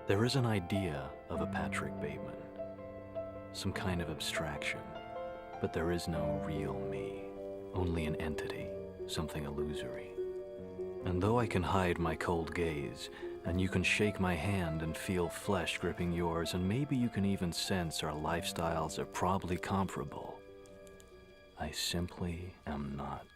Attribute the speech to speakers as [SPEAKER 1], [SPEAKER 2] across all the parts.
[SPEAKER 1] There is an idea of a Patrick Bateman, some kind of abstraction, but there is no real me, only an entity, something illusory. And though I can hide my cold gaze, and you can shake my hand and feel flesh gripping yours, and maybe you can even sense our lifestyles are probably comparable, I simply am not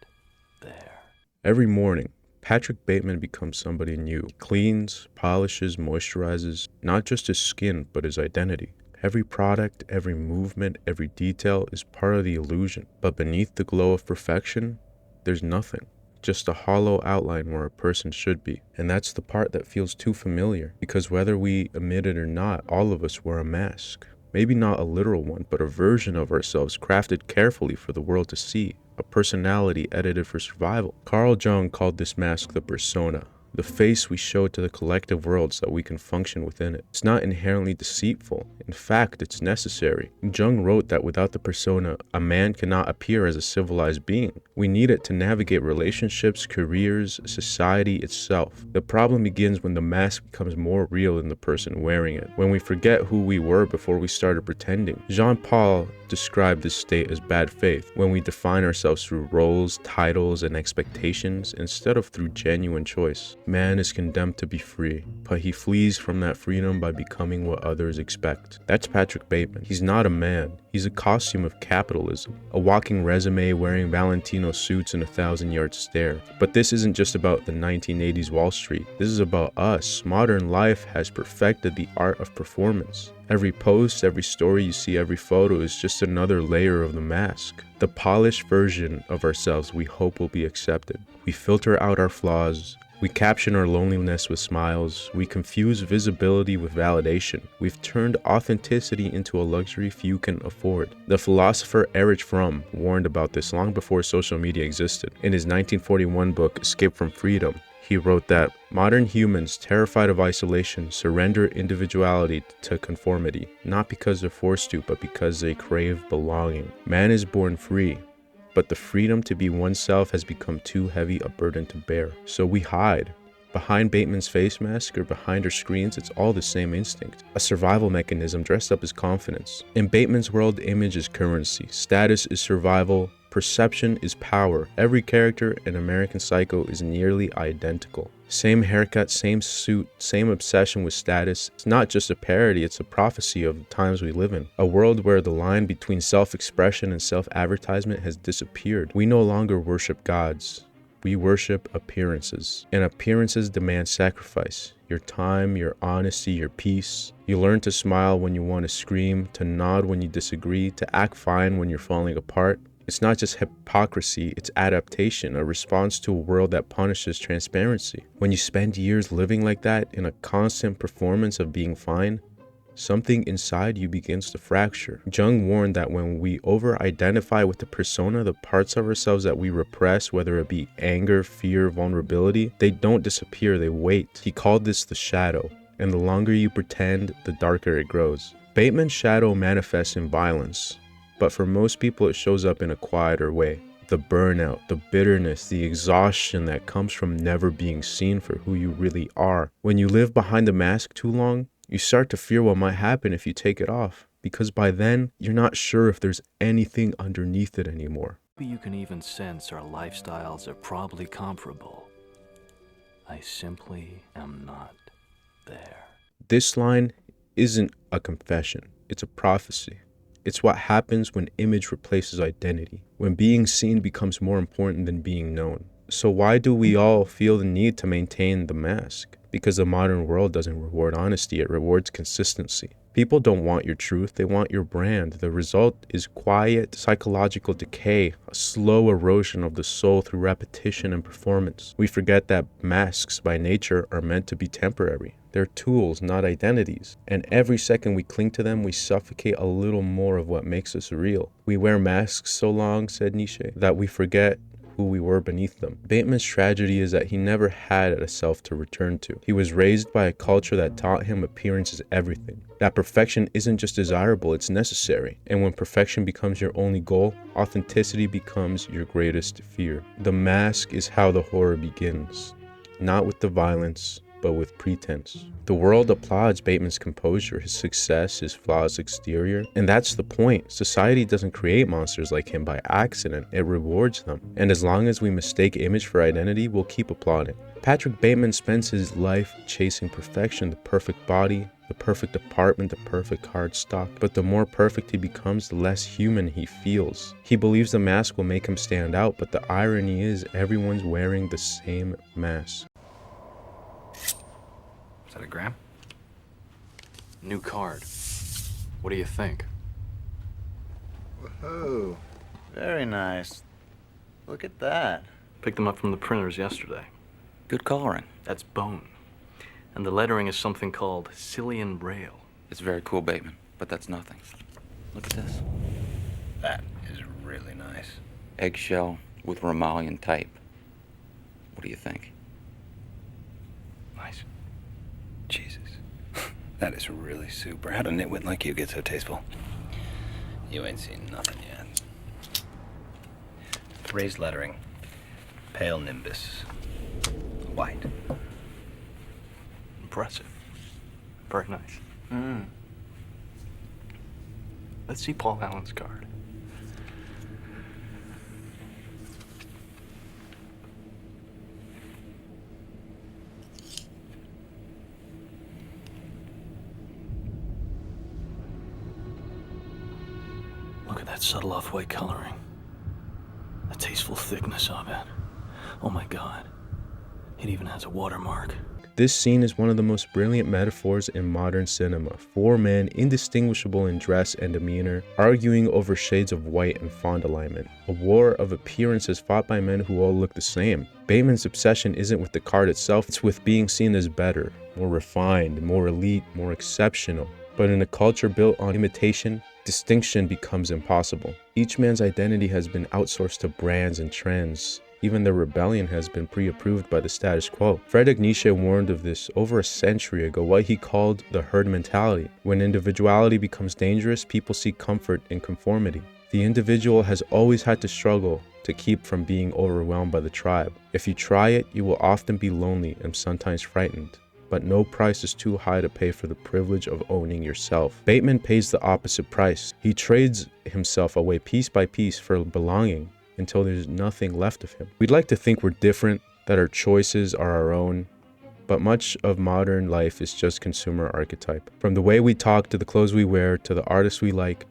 [SPEAKER 1] there.
[SPEAKER 2] Every morning, Patrick Bateman becomes somebody new. He cleans, polishes, moisturizes, not just his skin, but his identity. Every product, every movement, every detail is part of the illusion. But beneath the glow of perfection, there's nothing. Just a hollow outline where a person should be. And that's the part that feels too familiar, because whether we admit it or not, all of us wear a mask. Maybe not a literal one, but a version of ourselves crafted carefully for the world to see. A personality edited for survival. Carl Jung called this mask the persona, the face we show to the collective world so that we can function within it. It's not inherently deceitful. In fact, it's necessary. Jung wrote that without the persona, a man cannot appear as a civilized being. We need it to navigate relationships, careers, society itself. The problem begins when the mask becomes more real than the person wearing it, when we forget who we were before we started pretending. Jean-Paul described this state as bad faith, when we define ourselves through roles, titles, and expectations instead of through genuine choice. Man is condemned to be free, but he flees from that freedom by becoming what others expect. That's Patrick Bateman. He's not a man. He's a costume of capitalism, a walking resume wearing Valentino suits and a 1,000-yard stare. But this isn't just about the 1980s Wall Street. This is about us. Modern life has perfected the art of performance. Every post, every story you see, every photo is just another layer of the mask. The polished version of ourselves we hope will be accepted. We filter out our flaws. We caption our loneliness with smiles. We confuse visibility with validation. We've turned authenticity into a luxury few can afford. The philosopher Erich Fromm warned about this long before social media existed. In his 1941 book, Escape from Freedom, he wrote that modern humans, terrified of isolation, surrender individuality to conformity, not because they're forced to, but because they crave belonging. Man is born free, but the freedom to be oneself has become too heavy a burden to bear. So we hide. Behind Bateman's face mask or behind her screens, it's all the same instinct. A survival mechanism dressed up as confidence. In Bateman's world, image is currency. Status is survival. Perception is power. Every character in American Psycho is nearly identical. Same haircut, same suit, same obsession with status. It's not just a parody, it's a prophecy of the times we live in. A world where the line between self-expression and self-advertisement has disappeared. We no longer worship gods. We worship appearances. And appearances demand sacrifice. Your time, your honesty, your peace. You learn to smile when you want to scream, to nod when you disagree, to act fine when you're falling apart. It's not just hypocrisy, it's adaptation, a response to a world that punishes transparency. When you spend years living like that, in a constant performance of being fine, something inside you begins to fracture. Jung warned that when we over-identify with the persona, the parts of ourselves that we repress, whether it be anger, fear, vulnerability, they don't disappear, they wait. He called this the shadow, and the longer you pretend, the darker it grows. Bateman's shadow manifests in violence. But for most people, it shows up in a quieter way. The burnout, the bitterness, the exhaustion that comes from never being seen for who you really are. When you live behind the mask too long, you start to fear what might happen if you take it off. Because by then, you're not sure if there's anything underneath it anymore.
[SPEAKER 1] Maybe you can even sense our lifestyles are probably comparable. I simply am not there.
[SPEAKER 2] This line isn't a confession, it's a prophecy. It's what happens when image replaces identity, when being seen becomes more important than being known. So why do we all feel the need to maintain the mask? Because the modern world doesn't reward honesty, it rewards consistency. People don't want your truth, they want your brand. The result is quiet psychological decay, a slow erosion of the soul through repetition and performance. We forget that masks by nature are meant to be temporary. They're tools, not identities. And every second we cling to them, we suffocate a little more of what makes us real. We wear masks so long, said Nietzsche, that we forget who we were beneath them. Bateman's tragedy is that he never had a self to return to. He was raised by a culture that taught him appearance is everything. That perfection isn't just desirable, it's necessary. And when perfection becomes your only goal, authenticity becomes your greatest fear. The mask is how the horror begins. Not with the violence, but with pretense. The world applauds Bateman's composure, his success, his flawless exterior, and that's the point. Society doesn't create monsters like him by accident, it rewards them. And as long as we mistake image for identity, we'll keep applauding. Patrick Bateman spends his life chasing perfection, the perfect body, the perfect apartment, the perfect cardstock. But the more perfect he becomes, the less human he feels. He believes the mask will make him stand out, but the irony is everyone's wearing the same mask.
[SPEAKER 1] Is that a gram? New card. What do you think?
[SPEAKER 3] Woohoo. Very nice. Look at that.
[SPEAKER 1] Picked them up from the printers yesterday.
[SPEAKER 4] Good coloring.
[SPEAKER 1] That's bone. And the lettering is something called Cillian Braille.
[SPEAKER 4] It's very cool, Bateman, but that's nothing. Look at this.
[SPEAKER 3] That is really nice.
[SPEAKER 4] Eggshell with Romalian type. What do you think?
[SPEAKER 3] Nice. Jesus. That is really super. How'd a nitwit like you get so tasteful? You ain't seen nothing yet. Raised lettering. Pale nimbus. White.
[SPEAKER 1] Impressive. Very nice. Let's see Paul Allen's card. Look at that subtle off-white coloring. The tasteful thickness of it. Oh my God. It even has a watermark.
[SPEAKER 2] This scene is one of the most brilliant metaphors in modern cinema. Four men, indistinguishable in dress and demeanor, arguing over shades of white and font alignment. A war of appearances fought by men who all look the same. Bateman's obsession isn't with the card itself, it's with being seen as better, more refined, more elite, more exceptional. But in a culture built on imitation, distinction becomes impossible. Each man's identity has been outsourced to brands and trends. Even their rebellion has been pre-approved by the status quo. Friedrich Nietzsche warned of this over a century ago, what he called the herd mentality. When individuality becomes dangerous, people seek comfort in conformity. The individual has always had to struggle to keep from being overwhelmed by the tribe. If you try it, you will often be lonely and sometimes frightened. But no price is too high to pay for the privilege of owning yourself. Bateman pays the opposite price. He trades himself away piece by piece for belonging, until there's nothing left of him. We'd like to think we're different, that our choices are our own, but much of modern life is just consumer archetype. From the way we talk to the clothes we wear to the artists we like,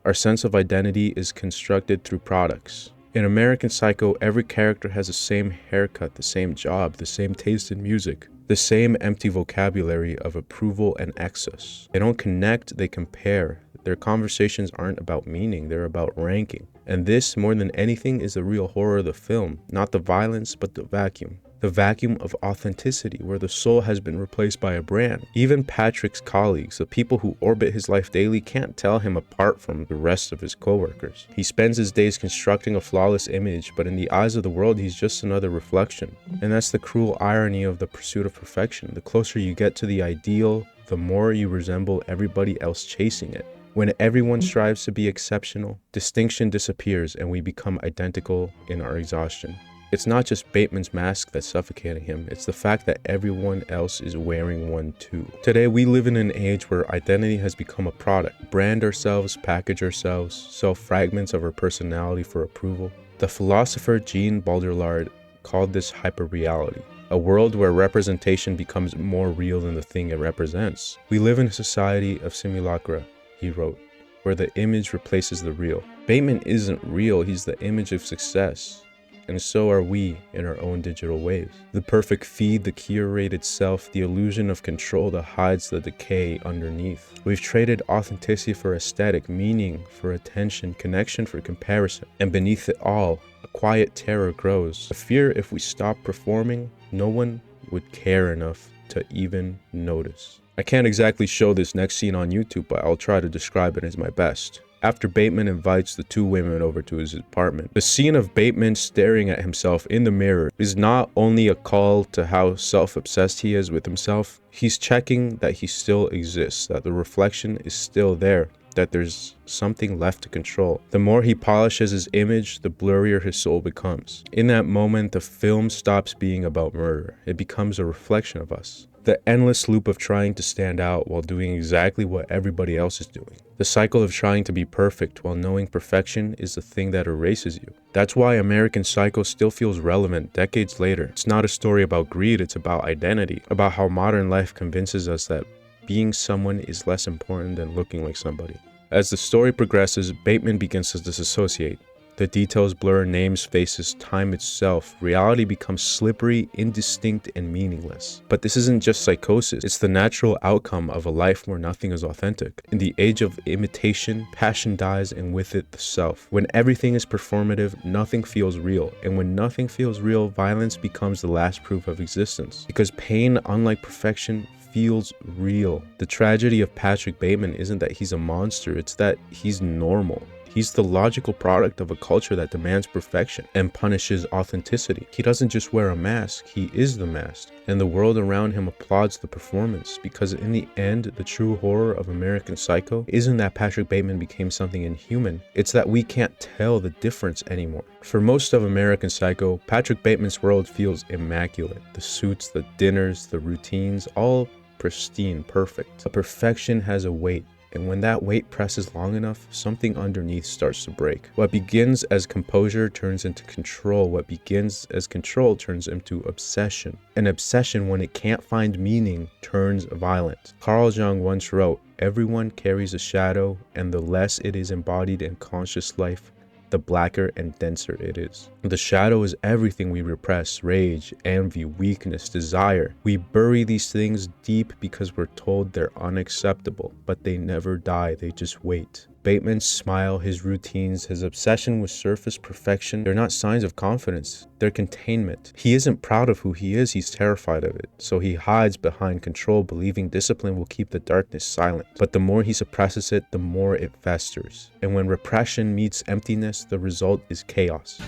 [SPEAKER 2] our sense of identity is constructed through products. In American Psycho, every character has the same haircut, the same job, the same taste in music, the same empty vocabulary of approval and excess. They don't connect, they compare. Their conversations aren't about meaning, they're about ranking. And this, more than anything, is the real horror of the film. Not the violence, but the vacuum. The vacuum of authenticity, where the soul has been replaced by a brand. Even Patrick's colleagues, the people who orbit his life daily, can't tell him apart from the rest of his co-workers. He spends his days constructing a flawless image, but in the eyes of the world, he's just another reflection. And that's the cruel irony of the pursuit of perfection. The closer you get to the ideal, the more you resemble everybody else chasing it. When everyone strives to be exceptional, distinction disappears and we become identical in our exhaustion. It's not just Bateman's mask that's suffocating him, it's the fact that everyone else is wearing one too. Today we live in an age where identity has become a product. Brand ourselves, package ourselves, sell fragments of our personality for approval. The philosopher Jean Baudrillard called this hyperreality. A world where representation becomes more real than the thing it represents. We live in a society of simulacra, he wrote, where the image replaces the real. Bateman isn't real, he's the image of success. And so are we in our own digital ways. The perfect feed, the curated self, the illusion of control that hides the decay underneath. We've traded authenticity for aesthetic, meaning for attention, connection for comparison. And beneath it all, a quiet terror grows. A fear if we stop performing, no one would care enough to even notice. I can't exactly show this next scene on YouTube, but I'll try to describe it as my best. After Bateman invites the two women over to his apartment, the scene of Bateman staring at himself in the mirror is not only a call to how self-obsessed he is with himself, he's checking that he still exists, that the reflection is still there, that there's something left to control. The more he polishes his image, the blurrier his soul becomes. In that moment, the film stops being about murder. It becomes a reflection of us. The endless loop of trying to stand out while doing exactly what everybody else is doing. The cycle of trying to be perfect while knowing perfection is the thing that erases you. That's why American Psycho still feels relevant decades later. It's not a story about greed, it's about identity, about how modern life convinces us that being someone is less important than looking like somebody. As the story progresses, Bateman begins to disassociate. The details blur names, faces, time itself. Reality becomes slippery, indistinct, and meaningless. But this isn't just psychosis, it's the natural outcome of a life where nothing is authentic. In the age of imitation, passion dies and with it the self. When everything is performative, nothing feels real. And when nothing feels real, violence becomes the last proof of existence. Because pain, unlike perfection, feels real. The tragedy of Patrick Bateman isn't that he's a monster, it's that he's normal. He's the logical product of a culture that demands perfection and punishes authenticity. He doesn't just wear a mask, he is the mask. And the world around him applauds the performance, because in the end, the true horror of American Psycho isn't that Patrick Bateman became something inhuman, it's that we can't tell the difference anymore. For most of American Psycho, Patrick Bateman's world feels immaculate. The suits, the dinners, the routines, all pristine, perfect. But perfection has a weight. And when that weight presses long enough, something underneath starts to break. What begins as composure turns into control. What begins as control turns into obsession. An obsession, when it can't find meaning, turns violent. Carl Jung once wrote, "Everyone carries a shadow, and the less it is embodied in conscious life, the blacker and denser it is." The shadow is everything we repress: rage, envy, weakness, desire. We bury these things deep because we're told they're unacceptable, but they never die, they just wait. Bateman's smile, his routines, his obsession with surface perfection, they're not signs of confidence, they're containment. He isn't proud of who he is, he's terrified of it. So he hides behind control, believing discipline will keep the darkness silent. But the more he suppresses it, the more it festers. And when repression meets emptiness, the result is chaos.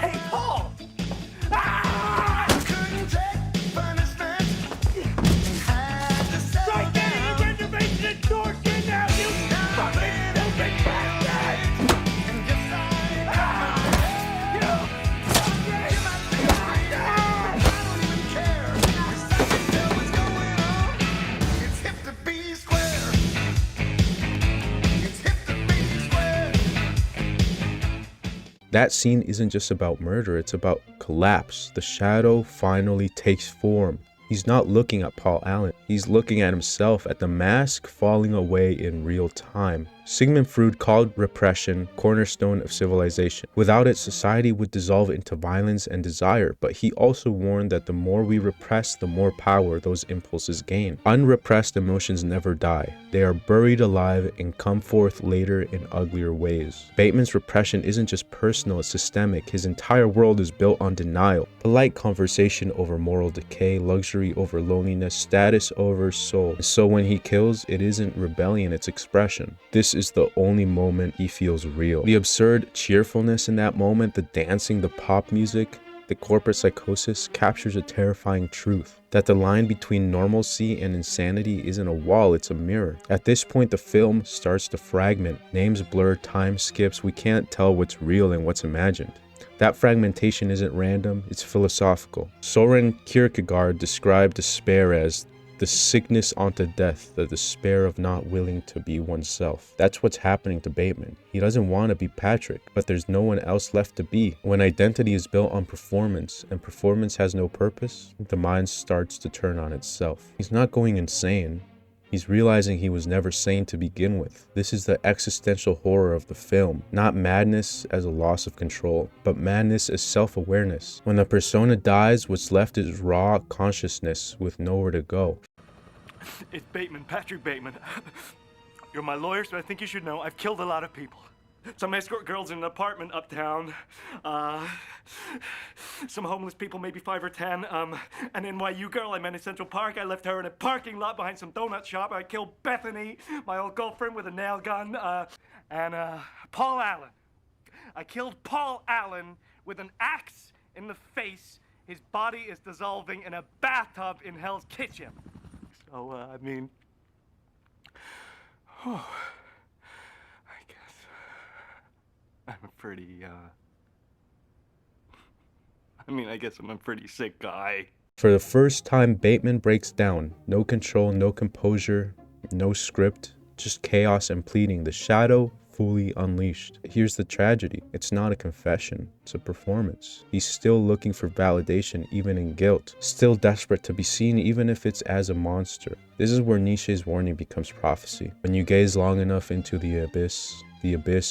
[SPEAKER 5] Hey, Paul! Right there, you reservation at Dorkin now, you fucking stupid bastard!
[SPEAKER 2] That scene isn't just about murder, it's about collapse. The shadow finally takes form. He's not looking at Paul Allen, he's looking at himself, at the mask falling away in real time. Sigmund Freud called repression cornerstone of civilization. Without it, society would dissolve into violence and desire, but he also warned that the more we repress, the more power those impulses gain. Unrepressed emotions never die. They are buried alive and come forth later in uglier ways. Bateman's repression isn't just personal, it's systemic. His entire world is built on denial. Polite conversation over moral decay, luxury over loneliness, status over soul. So when he kills, it isn't rebellion, it's expression. This is the only moment he feels real. The absurd cheerfulness in that moment, the dancing, the pop music, the corporate psychosis captures a terrifying truth. That the line between normalcy and insanity isn't a wall, it's a mirror. At this point, the film starts to fragment. Names blur, time skips, we can't tell what's real and what's imagined. That fragmentation isn't random, it's philosophical. Soren Kierkegaard described despair as the sickness unto death, the despair of not willing to be oneself. That's what's happening to Bateman. He doesn't want to be Patrick, but there's no one else left to be. When identity is built on performance, and performance has no purpose, the mind starts to turn on itself. He's not going insane. He's realizing he was never sane to begin with. This is the existential horror of the film. Not madness as a loss of control, but madness as self-awareness. When the persona dies, what's left is raw consciousness with nowhere to go.
[SPEAKER 5] It's Bateman, Patrick Bateman. You're my lawyer, so I think you should know I've killed a lot of people. Some escort girls in an apartment uptown. Some homeless people, maybe 5 or 10. An NYU girl I met in Central Park. I left her in a parking lot behind some donut shop. I killed Bethany, my old girlfriend, with a nail gun. And Paul Allen. I killed Paul Allen with an axe in the face. His body is dissolving in a bathtub in Hell's Kitchen. So, I mean... Oh, I guess I'm a pretty, I guess I'm a pretty sick guy.
[SPEAKER 2] For the first time, Bateman breaks down. No control, no composure, no script, just chaos and pleading. The shadow fully unleashed. Here's the tragedy. It's not a confession. It's a performance. He's still looking for validation even in guilt. Still desperate to be seen even if it's as a monster. This is where Nietzsche's warning becomes prophecy. When you gaze long enough into the abyss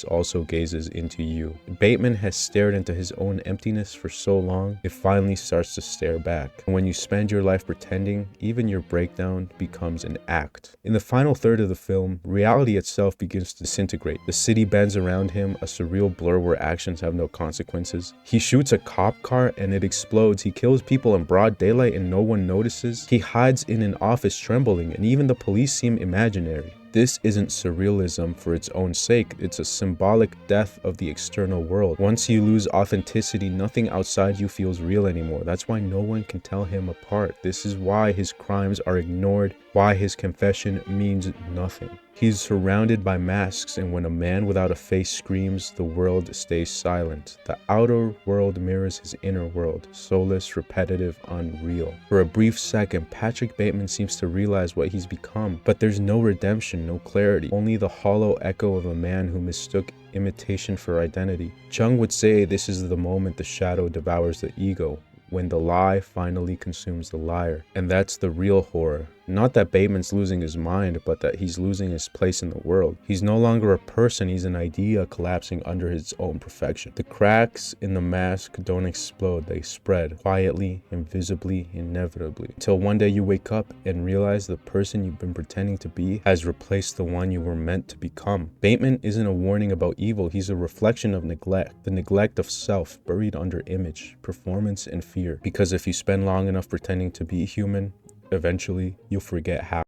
[SPEAKER 2] also gazes into you. Bateman has stared into his own emptiness for so long, it finally starts to stare back. And when you spend your life pretending, even your breakdown becomes an act. In the final third of the film, reality itself begins to disintegrate. The city bends around him, a surreal blur where actions have no consequences. He shoots a cop car and it explodes. He kills people in broad daylight and no one notices. He hides in an office trembling and even the police seem imaginary. This isn't surrealism for its own sake, it's a symbolic death of the external world. Once you lose authenticity, nothing outside you feels real anymore. That's why no one can tell him apart. This is why his crimes are ignored, why his confession means nothing. He's surrounded by masks, and when a man without a face screams, the world stays silent. The outer world mirrors his inner world, soulless, repetitive, unreal. For a brief second, Patrick Bateman seems to realize what he's become, but there's no redemption, no clarity, only the hollow echo of a man who mistook imitation for identity. Jung would say this is the moment the shadow devours the ego, when the lie finally consumes the liar. And that's the real horror. Not that Bateman's losing his mind, but that he's losing his place in the world. He's no longer a person, he's an idea collapsing under his own perfection. The cracks in the mask don't explode, they spread, quietly, invisibly, inevitably. Until one day you wake up and realize the person you've been pretending to be has replaced the one you were meant to become. Bateman isn't a warning about evil, he's a reflection of neglect. The neglect of self, buried under image, performance, and fear. Because if you spend long enough pretending to be human, eventually you'll forget how.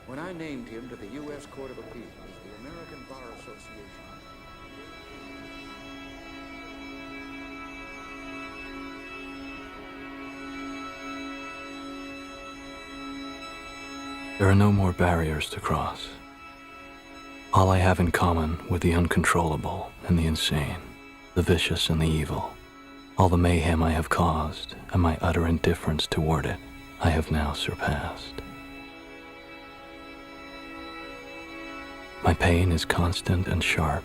[SPEAKER 6] When I named him to the U.S. Court of Appeals, the American Bar Association.
[SPEAKER 1] There are no more barriers to cross. All I have in common with the uncontrollable and the insane, the vicious and the evil, all the mayhem I have caused and my utter indifference toward it, I have now surpassed. My pain is constant and sharp,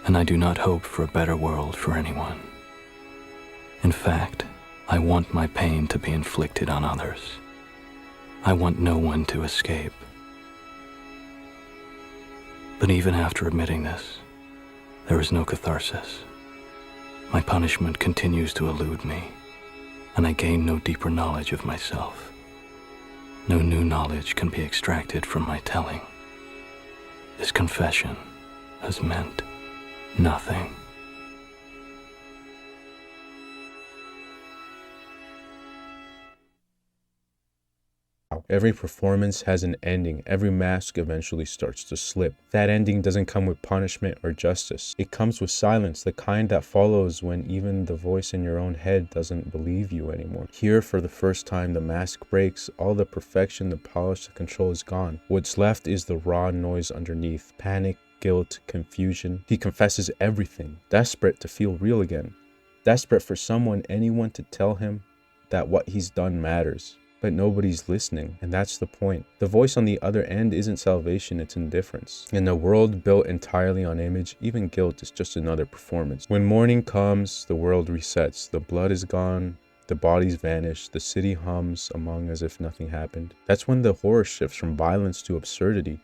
[SPEAKER 1] and I do not hope for a better world for anyone. In fact, I want my pain to be inflicted on others. I want no one to escape. But even after admitting this, there is no catharsis. My punishment continues to elude me, and I gain no deeper knowledge of myself. No new knowledge can be extracted from my telling. This confession has meant nothing.
[SPEAKER 2] Every performance has an ending. Every mask eventually starts to slip. That ending doesn't come with punishment or justice. It comes with silence, the kind that follows when even the voice in your own head doesn't believe you anymore. Here, for the first time, the mask breaks. All the perfection, the polish, the control is gone. What's left is the raw noise underneath. Panic, guilt, confusion. He confesses everything, desperate to feel real again. Desperate for anyone to tell him that what he's done matters. But nobody's listening, and that's the point. The voice on the other end isn't salvation, it's indifference. In a world built entirely on image, even guilt is just another performance. When morning comes, the world resets. The blood is gone, the bodies vanish, the city hums among as if nothing happened. That's when the horror shifts from violence to absurdity.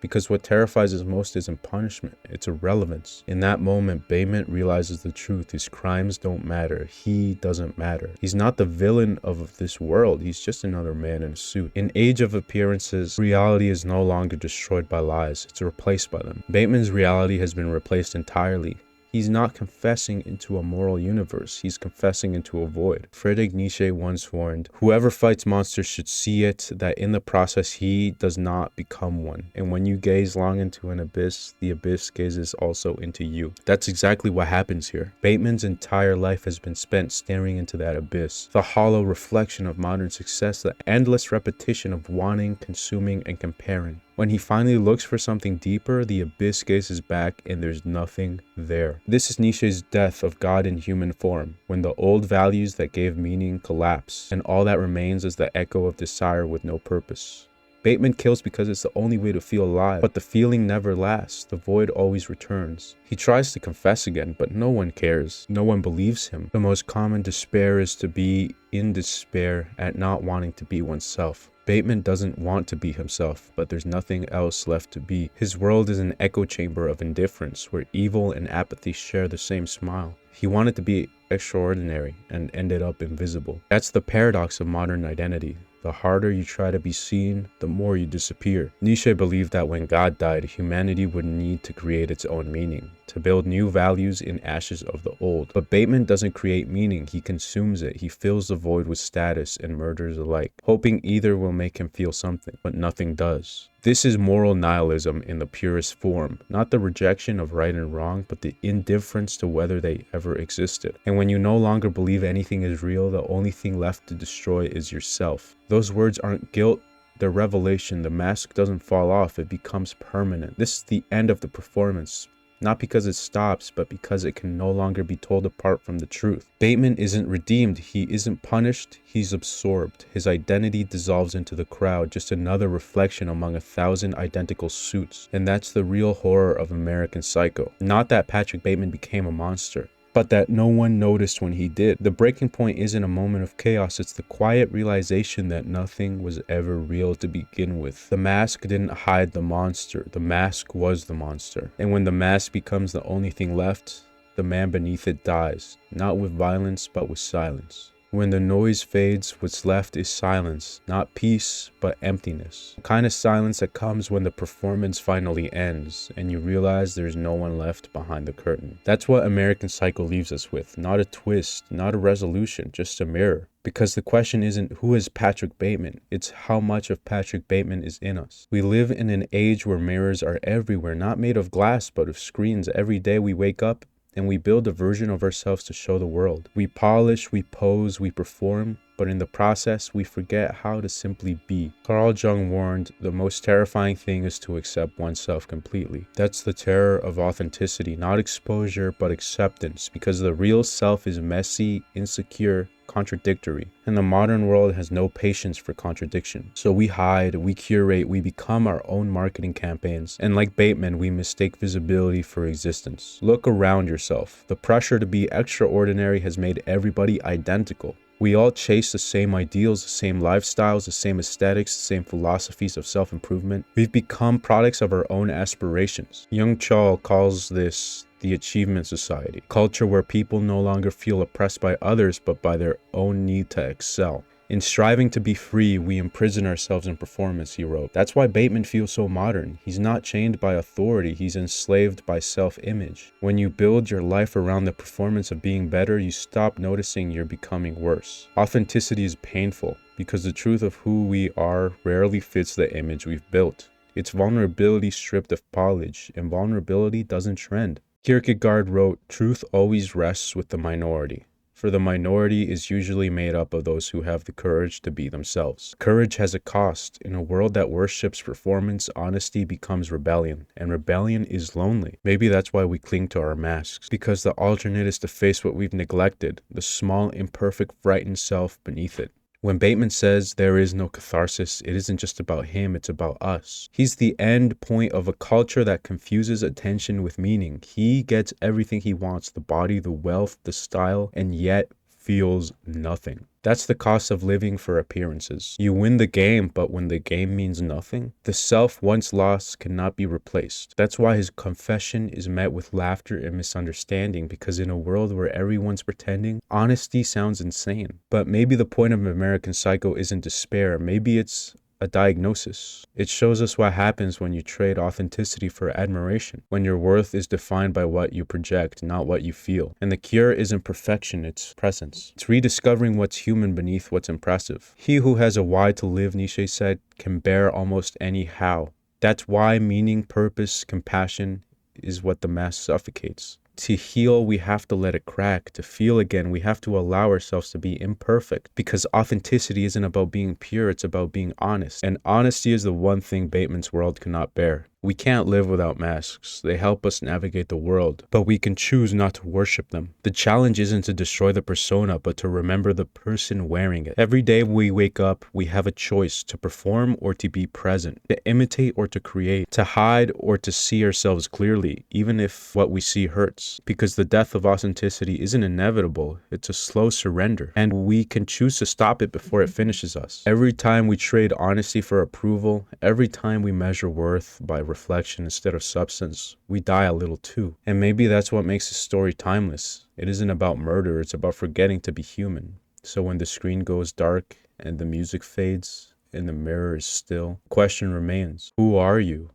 [SPEAKER 2] Because what terrifies us most isn't punishment, it's irrelevance. In that moment, Bateman realizes the truth. His crimes don't matter. He doesn't matter. He's not the villain of this world. He's just another man in a suit. In age of appearances, reality is no longer destroyed by lies. It's replaced by them. Bateman's reality has been replaced entirely. He's not confessing into a moral universe, he's confessing into a void. Friedrich Nietzsche once warned, whoever fights monsters should see it, that in the process he does not become one. And when you gaze long into an abyss, the abyss gazes also into you. That's exactly what happens here. Bateman's entire life has been spent staring into that abyss. The hollow reflection of modern success, the endless repetition of wanting, consuming, and comparing. When he finally looks for something deeper, the abyss gazes back and there's nothing there. This is Nietzsche's death of God in human form, when the old values that gave meaning collapse, and all that remains is the echo of desire with no purpose. Bateman kills because it's the only way to feel alive, but the feeling never lasts. The void always returns. He tries to confess again, but no one cares. No one believes him. The most common despair is to be in despair at not wanting to be oneself. Bateman doesn't want to be himself, but there's nothing else left to be. His world is an echo chamber of indifference, where evil and apathy share the same smile. He wanted to be extraordinary and ended up invisible. That's the paradox of modern identity. The harder you try to be seen, the more you disappear. Nietzsche believed that when God died, humanity would need to create its own meaning, to build new values in ashes of the old. But Bateman doesn't create meaning, he consumes it. He fills the void with status and murders alike, hoping either will make him feel something, but nothing does. This is moral nihilism in the purest form, not the rejection of right and wrong, but the indifference to whether they ever existed. And when you no longer believe anything is real, the only thing left to destroy is yourself. Those words aren't guilt, they're revelation. The mask doesn't fall off, it becomes permanent. This is the end of the performance. Not because it stops, but because it can no longer be told apart from the truth. Bateman isn't redeemed, he isn't punished, he's absorbed. His identity dissolves into the crowd, just another reflection among 1,000 identical suits. And that's the real horror of American Psycho. Not that Patrick Bateman became a monster, but that no one noticed when he did. The breaking point isn't a moment of chaos, it's the quiet realization that nothing was ever real to begin with. The mask didn't hide the monster, the mask was the monster. And when the mask becomes the only thing left, the man beneath it dies, not with violence, but with silence. When the noise fades, what's left is silence, not peace, but emptiness. The kind of silence that comes when the performance finally ends, and you realize there's no one left behind the curtain. That's what American Psycho leaves us with, not a twist, not a resolution, just a mirror. Because the question isn't who is Patrick Bateman, it's how much of Patrick Bateman is in us. We live in an age where mirrors are everywhere, not made of glass, but of screens. Every day we wake up, and we build a version of ourselves to show the world. We polish, we pose, we perform, but in the process, we forget how to simply be. Carl Jung warned, the most terrifying thing is to accept oneself completely. That's the terror of authenticity, not exposure, but acceptance, because the real self is messy, insecure, contradictory, and the modern world has no patience for contradiction. So we hide, we curate, we become our own marketing campaigns, and like Bateman, we mistake visibility for existence. Look around yourself. The pressure to be extraordinary has made everybody identical. We all chase the same ideals, the same lifestyles, the same aesthetics, the same philosophies of self-improvement. We've become products of our own aspirations. Jung calls this the achievement society, culture where people no longer feel oppressed by others but by their own need to excel. In striving to be free, we imprison ourselves in performance, he wrote. That's why Bateman feels so modern. He's not chained by authority, he's enslaved by self-image. When you build your life around the performance of being better, you stop noticing you're becoming worse. Authenticity is painful, because the truth of who we are rarely fits the image we've built. It's vulnerability stripped of polish, and vulnerability doesn't trend. Kierkegaard wrote, "Truth always rests with the minority. For the minority is usually made up of those who have the courage to be themselves." Courage has a cost. In a world that worships performance, honesty becomes rebellion, and rebellion is lonely. Maybe that's why we cling to our masks, because the alternate is to face what we've neglected, the small, imperfect, frightened self beneath it. When Bateman says there is no catharsis, it isn't just about him, it's about us. He's the end point of a culture that confuses attention with meaning. He gets everything he wants, the body, the wealth, the style, and yet feels nothing. That's the cost of living for appearances. You win the game, but when the game means nothing, the self once lost cannot be replaced. That's why his confession is met with laughter and misunderstanding, because in a world where everyone's pretending, honesty sounds insane. But maybe the point of American Psycho isn't despair, maybe it's a diagnosis. It shows us what happens when you trade authenticity for admiration, when your worth is defined by what you project, not what you feel. And the cure isn't perfection, it's presence. It's rediscovering what's human beneath what's impressive. He who has a why to live, Nietzsche said, can bear almost any how. That's why meaning, purpose, compassion is what the mask suffocates. To heal, we have to let it crack. To feel again, we have to allow ourselves to be imperfect, because authenticity isn't about being pure, it's about being honest. And honesty is the one thing Bateman's world cannot bear. We can't live without masks. They help us navigate the world, but we can choose not to worship them. The challenge isn't to destroy the persona, but to remember the person wearing it. Every day we wake up, we have a choice to perform or to be present, to imitate or to create, to hide or to see ourselves clearly, even if what we see hurts. Because the death of authenticity isn't inevitable, it's a slow surrender, and we can choose to stop it before it finishes us. Every time we trade honesty for approval, every time we measure worth by reflection instead of substance, we die a little too. And maybe that's what makes this story timeless. It isn't about murder, it's about forgetting to be human. So when the screen goes dark and the music fades and the mirror is still, the question remains, who are you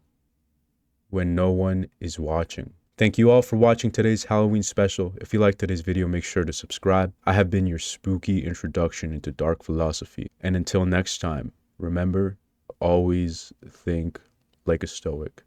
[SPEAKER 2] when no one is watching? Thank you all for watching today's Halloween special. If you liked today's video, make sure to subscribe. I have been your spooky introduction into dark philosophy. And until next time, remember, always think like a stoic.